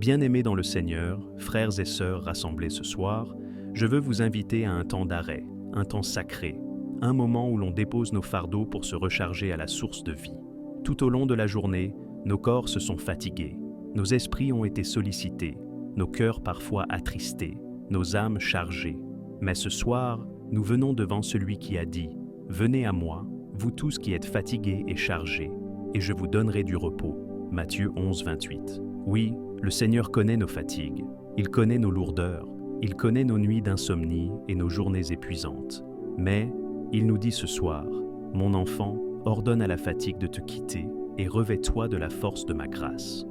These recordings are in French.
Bien-aimés dans le Seigneur, frères et sœurs rassemblés ce soir, je veux vous inviter à un temps d'arrêt, un temps sacré, un moment où l'on dépose nos fardeaux pour se recharger à la source de vie. Tout au long de la journée, nos corps se sont fatigués, nos esprits ont été sollicités, nos cœurs parfois attristés, nos âmes chargées. Mais ce soir, nous venons devant celui qui a dit « Venez à moi, vous tous qui êtes fatigués et chargés, et je vous donnerai du repos. » Matthieu 11, 28. Oui, le Seigneur connaît nos fatigues, il connaît nos lourdeurs, il connaît nos nuits d'insomnie et nos journées épuisantes. Mais il nous dit ce soir « Mon enfant, ordonne à la fatigue de te quitter et revêt-toi de la force de ma grâce. »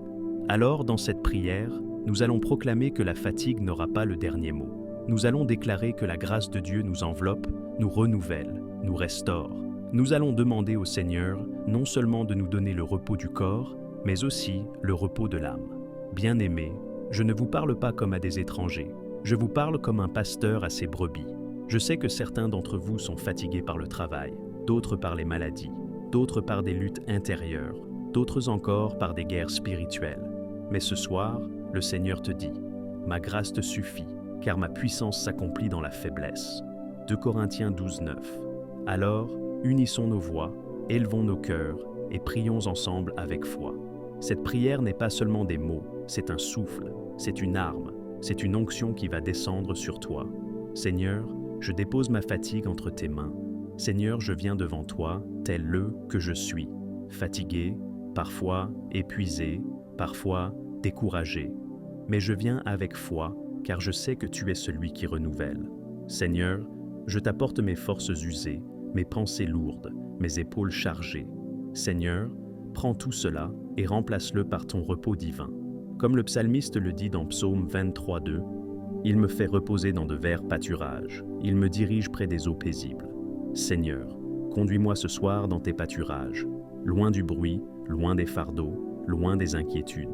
Alors, dans cette prière, nous allons proclamer que la fatigue n'aura pas le dernier mot. Nous allons déclarer que la grâce de Dieu nous enveloppe, nous renouvelle, nous restaure. Nous allons demander au Seigneur non seulement de nous donner le repos du corps, mais aussi le repos de l'âme. Bien-aimés, je ne vous parle pas comme à des étrangers, je vous parle comme un pasteur à ses brebis. Je sais que certains d'entre vous sont fatigués par le travail, d'autres par les maladies, d'autres par des luttes intérieures, d'autres encore par des guerres spirituelles. Mais ce soir, le Seigneur te dit « Ma grâce te suffit, car ma puissance s'accomplit dans la faiblesse. » 2 Corinthiens 12, 9. Alors, unissons nos voix, élevons nos cœurs et prions ensemble avec foi. Cette prière n'est pas seulement des mots, c'est un souffle, c'est une arme, c'est une onction qui va descendre sur toi. Seigneur, je dépose ma fatigue entre tes mains. Seigneur, je viens devant toi, tel le que je suis, fatigué, parfois épuisé, parfois découragé. Mais je viens avec foi, car je sais que tu es celui qui renouvelle. Seigneur, je t'apporte mes forces usées, mes pensées lourdes, mes épaules chargées. Seigneur, prends tout cela et remplace-le par ton repos divin. Comme le psalmiste le dit dans Psaume 23, 2, « Il me fait reposer dans de verts pâturages, il me dirige près des eaux paisibles. » Seigneur, conduis-moi ce soir dans tes pâturages, loin du bruit, loin des fardeaux, loin des inquiétudes.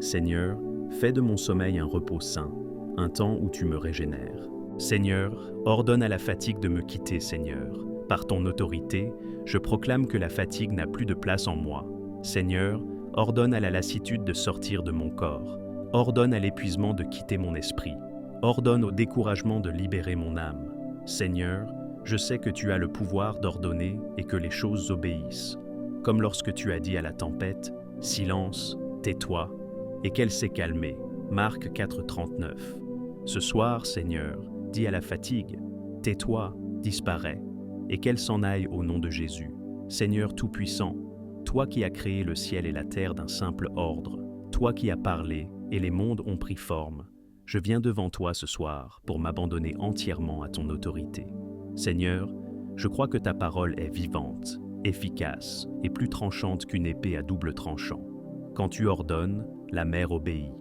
Seigneur, fais de mon sommeil un repos sain, un temps où tu me régénères. Seigneur, ordonne à la fatigue de me quitter, Seigneur. Par ton autorité, je proclame que la fatigue n'a plus de place en moi. Seigneur, ordonne à la lassitude de sortir de mon corps. Ordonne à l'épuisement de quitter mon esprit. Ordonne au découragement de libérer mon âme. Seigneur, je sais que tu as le pouvoir d'ordonner et que les choses obéissent. Comme lorsque tu as dit à la tempête, « Silence, tais-toi », et qu'elle s'est calmée. Marc 4, 39. Ce soir, Seigneur, dis à la fatigue, « Tais-toi, disparais », et qu'elle s'en aille au nom de Jésus. Seigneur Tout-Puissant, toi qui as créé le ciel et la terre d'un simple ordre, toi qui as parlé et les mondes ont pris forme, je viens devant toi ce soir pour m'abandonner entièrement à ton autorité. Seigneur, je crois que ta parole est vivante, efficace et plus tranchante qu'une épée à double tranchant. Quand tu ordonnes, la mer obéit.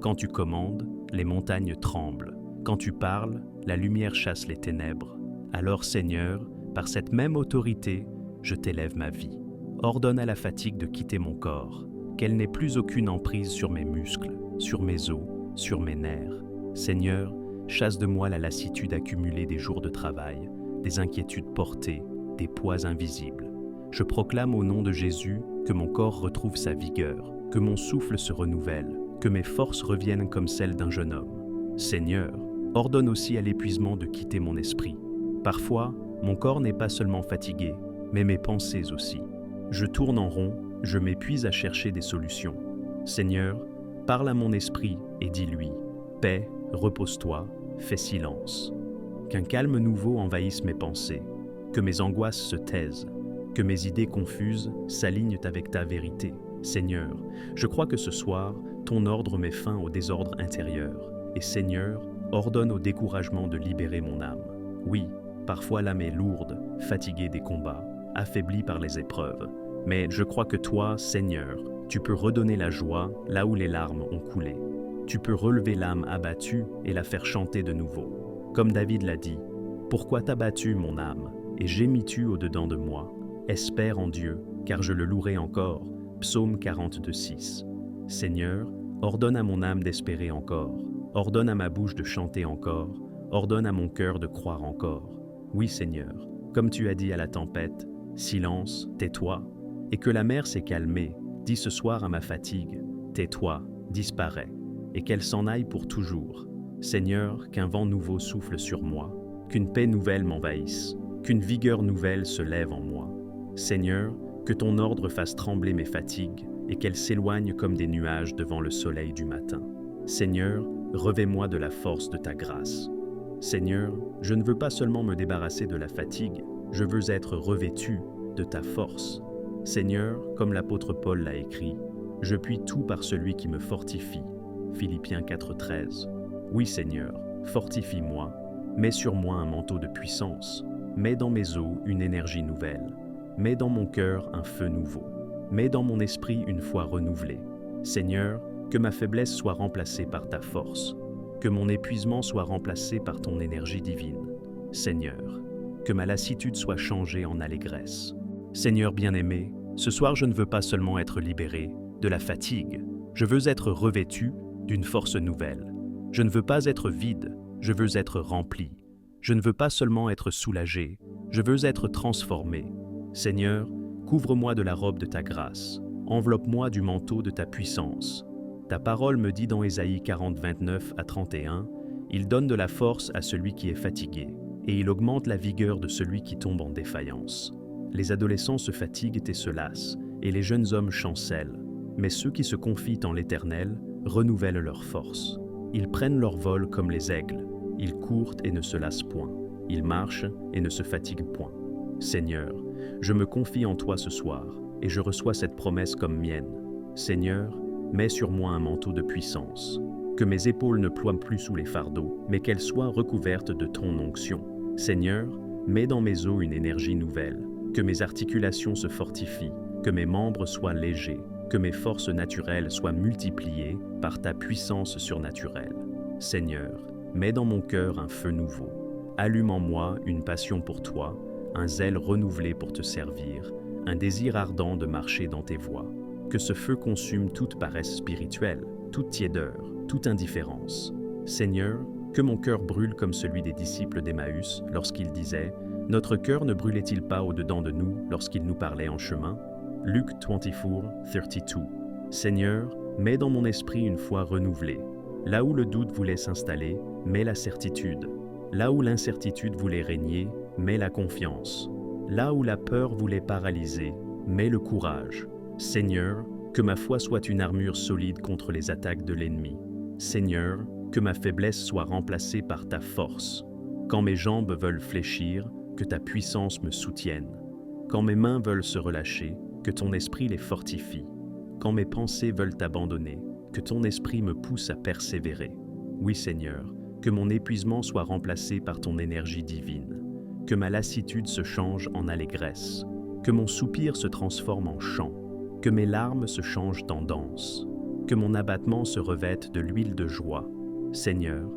Quand tu commandes, les montagnes tremblent. Quand tu parles, la lumière chasse les ténèbres. Alors Seigneur, par cette même autorité, je t'élève ma vie. Ordonne à la fatigue de quitter mon corps, qu'elle n'ait plus aucune emprise sur mes muscles, sur mes os, sur mes nerfs. Seigneur, chasse de moi la lassitude accumulée des jours de travail, des inquiétudes portées, des poids invisibles. Je proclame au nom de Jésus que mon corps retrouve sa vigueur, que mon souffle se renouvelle, que mes forces reviennent comme celles d'un jeune homme. Seigneur, ordonne aussi à l'épuisement de quitter mon esprit. Parfois, mon corps n'est pas seulement fatigué, mais mes pensées aussi. Je tourne en rond, je m'épuise à chercher des solutions. Seigneur, parle à mon esprit et dis-lui « Paix, repose-toi, fais silence ». Qu'un calme nouveau envahisse mes pensées, que mes angoisses se taisent, que mes idées confuses s'alignent avec ta vérité. Seigneur, je crois que ce soir, ton ordre met fin au désordre intérieur. Et Seigneur, ordonne au découragement de libérer mon âme. Oui, parfois l'âme est lourde, fatiguée des combats, affaiblie par les épreuves. Mais je crois que toi, Seigneur, tu peux redonner la joie là où les larmes ont coulé. Tu peux relever l'âme abattue et la faire chanter de nouveau. Comme David l'a dit, « Pourquoi t'as battu, mon âme, et gémis-tu au-dedans de moi? Espère en Dieu, car je le louerai encore. » Psaume 42, 6. Seigneur, ordonne à mon âme d'espérer encore. Ordonne à ma bouche de chanter encore. Ordonne à mon cœur de croire encore. Oui, Seigneur, comme tu as dit à la tempête, « Silence, tais-toi », et que la mer s'est calmée, dis ce soir à ma fatigue, « Tais-toi, disparais ». et qu'elle s'en aille pour toujours. Seigneur, qu'un vent nouveau souffle sur moi, qu'une paix nouvelle m'envahisse, qu'une vigueur nouvelle se lève en moi. Seigneur, que ton ordre fasse trembler mes fatigues et qu'elles s'éloignent comme des nuages devant le soleil du matin. Seigneur, revêt-moi de la force de ta grâce. Seigneur, je ne veux pas seulement me débarrasser de la fatigue, je veux être revêtu de ta force. Seigneur, comme l'apôtre Paul l'a écrit, je puis tout par celui qui me fortifie. Philippiens 4,13. Oui Seigneur, fortifie-moi, mets sur moi un manteau de puissance, mets dans mes os une énergie nouvelle, mets dans mon cœur un feu nouveau, mets dans mon esprit une foi renouvelée. Seigneur, que ma faiblesse soit remplacée par ta force, que mon épuisement soit remplacé par ton énergie divine. Seigneur, que ma lassitude soit changée en allégresse. Seigneur bien-aimé, ce soir je ne veux pas seulement être libéré de la fatigue, je veux être revêtu d'une force nouvelle. Je ne veux pas être vide, je veux être rempli. Je ne veux pas seulement être soulagé, je veux être transformé. Seigneur, couvre-moi de la robe de ta grâce, enveloppe-moi du manteau de ta puissance. Ta parole me dit dans Ésaïe 40, 29 à 31, « Il donne de la force à celui qui est fatigué, et il augmente la vigueur de celui qui tombe en défaillance. » Les adolescents se fatiguent et se lassent, et les jeunes hommes chancellent. Mais ceux qui se confient en l'Éternel renouvellent leur force. Ils prennent leur vol comme les aigles. Ils courent et ne se lassent point. Ils marchent et ne se fatiguent point. Seigneur, je me confie en toi ce soir, et je reçois cette promesse comme mienne. Seigneur, mets sur moi un manteau de puissance. Que mes épaules ne ploient plus sous les fardeaux, mais qu'elles soient recouvertes de ton onction. Seigneur, mets dans mes os une énergie nouvelle. Que mes articulations se fortifient, que mes membres soient légers, que mes forces naturelles soient multipliées par ta puissance surnaturelle. Seigneur, mets dans mon cœur un feu nouveau. Allume en moi une passion pour toi, un zèle renouvelé pour te servir, un désir ardent de marcher dans tes voies. Que ce feu consume toute paresse spirituelle, toute tiédeur, toute indifférence. Seigneur, que mon cœur brûle comme celui des disciples d'Emmaüs lorsqu'ils disaient « Notre cœur ne brûlait-il pas au-dedans de nous lorsqu'il nous parlait en chemin ?» Luc 24, 32. Seigneur, mets dans mon esprit une foi renouvelée. Là où le doute voulait s'installer, mets la certitude. Là où l'incertitude voulait régner, mets la confiance. Là où la peur voulait paralyser, mets le courage. Seigneur, que ma foi soit une armure solide contre les attaques de l'ennemi. Seigneur, que ma faiblesse soit remplacée par ta force. Quand mes jambes veulent fléchir, que ta puissance me soutienne. Quand mes mains veulent se relâcher, que ton esprit les fortifie. Quand mes pensées veulent t'abandonner, que ton esprit me pousse à persévérer. Oui Seigneur, que mon épuisement soit remplacé par ton énergie divine. Que ma lassitude se change en allégresse. Que mon soupir se transforme en chant. Que mes larmes se changent en danse. Que mon abattement se revête de l'huile de joie. Seigneur,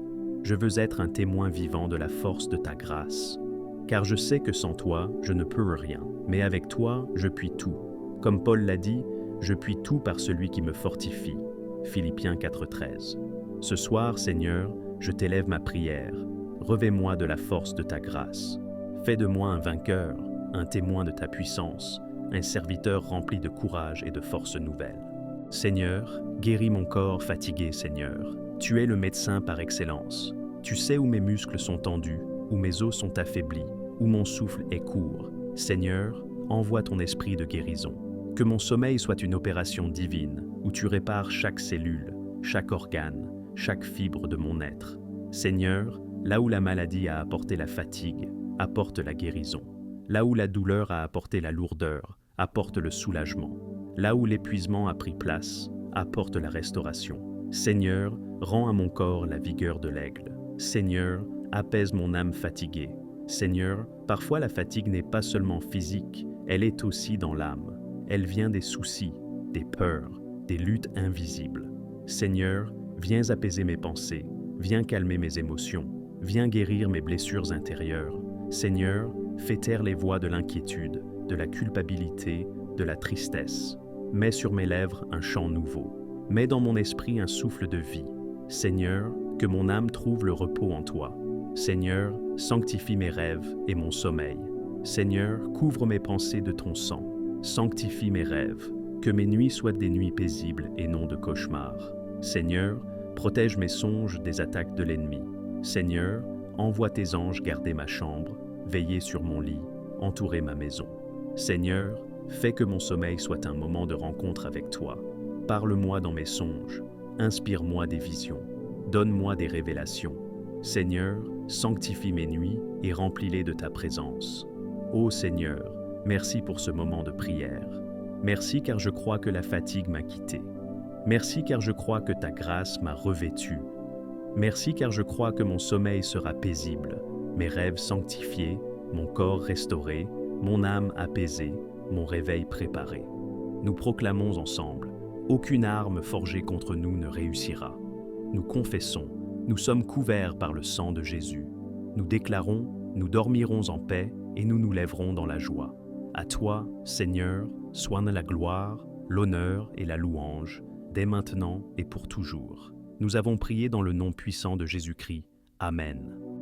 je veux être un témoin vivant de la force de ta grâce. Car je sais que sans toi, je ne peux rien, mais avec toi, je puis tout. Comme Paul l'a dit, je puis tout par celui qui me fortifie. Philippiens 4,13. Ce soir, Seigneur, je t'élève ma prière. Revêt-moi de la force de ta grâce. Fais de moi un vainqueur, un témoin de ta puissance, un serviteur rempli de courage et de force nouvelle. Seigneur, guéris mon corps fatigué, Seigneur. Tu es le médecin par excellence. Tu sais où mes muscles sont tendus, où mes os sont affaiblis, où mon souffle est court. Seigneur, envoie ton esprit de guérison. Que mon sommeil soit une opération divine, où tu répares chaque cellule, chaque organe, chaque fibre de mon être. Seigneur, là où la maladie a apporté la fatigue, apporte la guérison. Là où la douleur a apporté la lourdeur, apporte le soulagement. Là où l'épuisement a pris place, apporte la restauration. Seigneur, rends à mon corps la vigueur de l'aigle. Seigneur, apaise mon âme fatiguée. Seigneur, parfois la fatigue n'est pas seulement physique, elle est aussi dans l'âme. Elle vient des soucis, des peurs, des luttes invisibles. Seigneur, viens apaiser mes pensées, viens calmer mes émotions, viens guérir mes blessures intérieures. Seigneur, fais taire les voix de l'inquiétude, de la culpabilité, de la tristesse. Mets sur mes lèvres un chant nouveau. Mets dans mon esprit un souffle de vie. Seigneur, que mon âme trouve le repos en toi. Seigneur, sanctifie mes rêves et mon sommeil. Seigneur, couvre mes pensées de ton sang. Sanctifie mes rêves. Que mes nuits soient des nuits paisibles et non de cauchemars. Seigneur, Protège mes songes des attaques de l'ennemi. Seigneur, envoie tes anges garder ma chambre, veiller sur mon lit, entourer ma maison. Seigneur, fais que mon sommeil soit un moment de rencontre avec toi. Parle-moi dans mes songes, inspire-moi des visions, donne-moi des révélations. Seigneur, sanctifie mes nuits et remplis-les de ta présence. Ô Seigneur, merci pour ce moment de prière. Merci car je crois que la fatigue m'a quitté. Merci car je crois que ta grâce m'a revêtu. Merci car je crois que mon sommeil sera paisible, mes rêves sanctifiés, mon corps restauré, mon âme apaisée, mon réveil préparé. Nous proclamons ensemble, aucune arme forgée contre nous ne réussira. Nous confessons, nous sommes couverts par le sang de Jésus. Nous déclarons, nous dormirons en paix et nous nous lèverons dans la joie. À toi, Seigneur, soit la gloire, l'honneur et la louange, dès maintenant et pour toujours. Nous avons prié dans le nom puissant de Jésus-Christ. Amen.